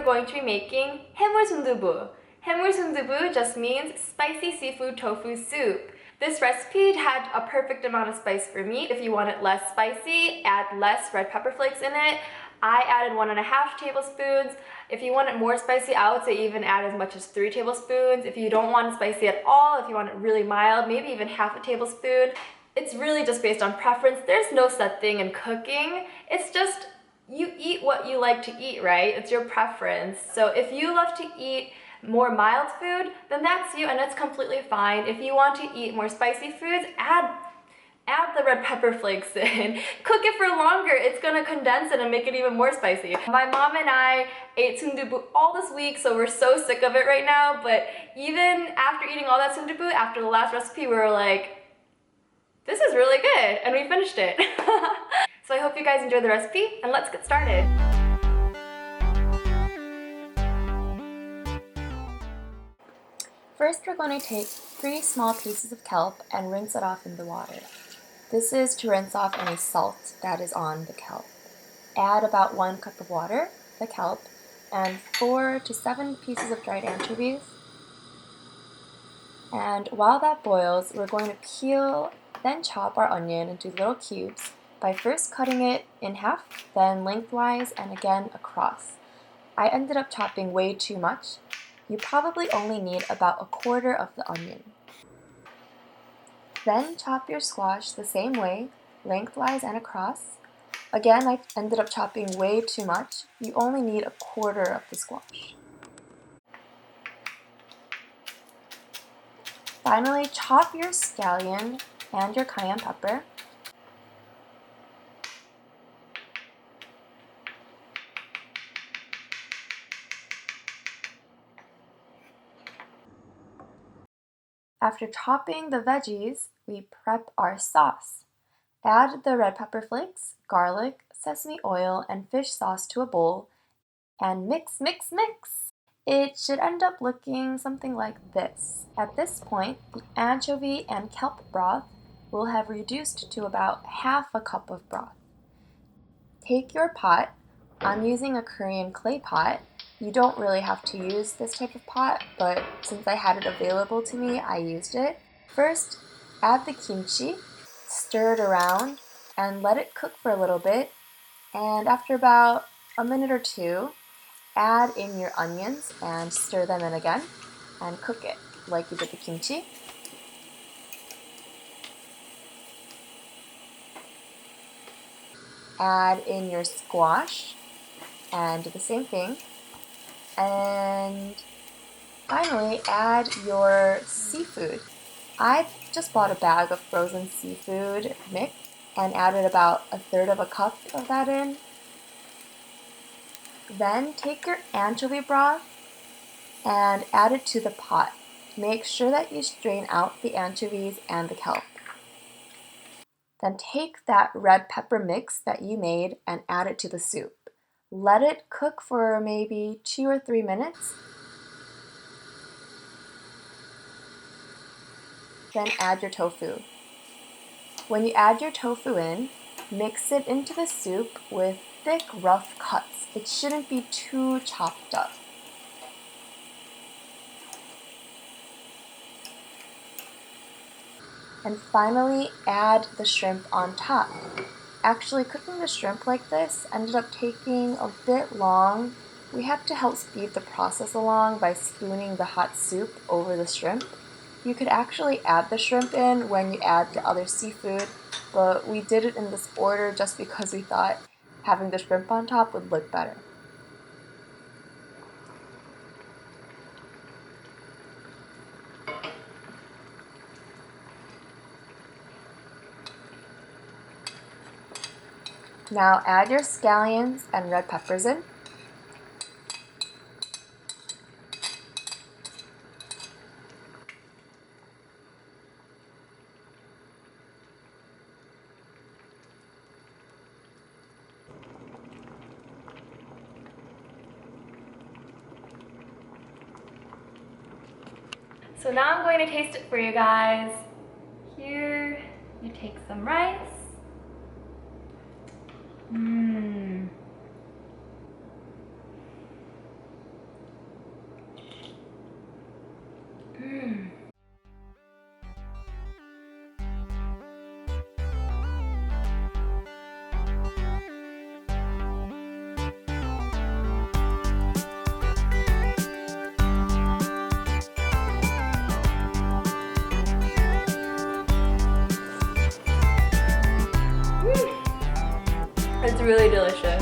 going to be making 해물 순두부. 해물 순두부 just means spicy seafood tofu soup. This recipe had a perfect amount of spice for me. If you want it less spicy, add less red pepper flakes in it. I added 1.5 tablespoons. If you want it more spicy, I would say even add as much as 3 tablespoons. If you don't want it spicy at all, if you want it really mild, maybe even half a tablespoon. It's really just based on preference. There's no set thing in cooking. It's just you eat what you like to eat, right? It's your preference. So if you love to eat more mild food, then that's you and it's completely fine. If you want to eat more spicy foods, add the red pepper flakes in. Cook it for longer. It's gonna condense it and make it even more spicy. My mom and I ate sundubu all this week, so we're so sick of it right now, but even after eating all that sundubu, after the last recipe, we were like, this is really good, and we finished it. So I hope you guys enjoyed the recipe, and let's get started. First, we're going to take 3 small pieces of kelp and rinse it off in the water. This is to rinse off any salt that is on the kelp. Add about 1 cup of water, the kelp, and 4 to 7 pieces of dried anchovies. And while that boils, we're going to peel, then chop our onion into little cubes by first cutting it in half, then lengthwise, and again across. I ended up chopping way too much. You probably only need about 1/4 of the onion. Then chop your squash the same way, lengthwise and across. Again, I ended up chopping way too much. You only need 1/4 of the squash. Finally, chop your scallion and your cayenne pepper. After chopping the veggies, we prep our sauce. Add the red pepper flakes, garlic, sesame oil, and fish sauce to a bowl, and mix, mix, mix. It should end up looking something like this. At this point, the anchovy and kelp broth will have reduced to about half a cup of broth. Take your pot. I'm using a Korean clay pot. You don't really have to use this type of pot, but since I had it available to me, I used it. First, add the kimchi, stir it around, and let it cook for a little bit. And after about a minute or 2, add in your onions and stir them in again, and cook it like you did the kimchi. Add in your squash, and do the same thing. And finally, add your seafood. I just bought a bag of frozen seafood mix and added about 1/3 of a cup of that in. Then take your anchovy broth and add it to the pot. Make sure that you strain out the anchovies and the kelp. Then take that red pepper mix that you made and add it to the soup. Let it cook for maybe 2 or 3 minutes. Then add your tofu. When you add your tofu in, mix it into the soup with thick, rough cuts. It shouldn't be too chopped up. And finally, add the shrimp on top. Actually, cooking the shrimp like this ended up taking a bit long. We had to help speed the process along by spooning the hot soup over the shrimp. You could actually add the shrimp in when you add the other seafood, but we did it in this order just because we thought having the shrimp on top would look better. Now add your scallions and red peppers in. So now I'm going to taste it for you guys. Here, you take some rice. really delicious.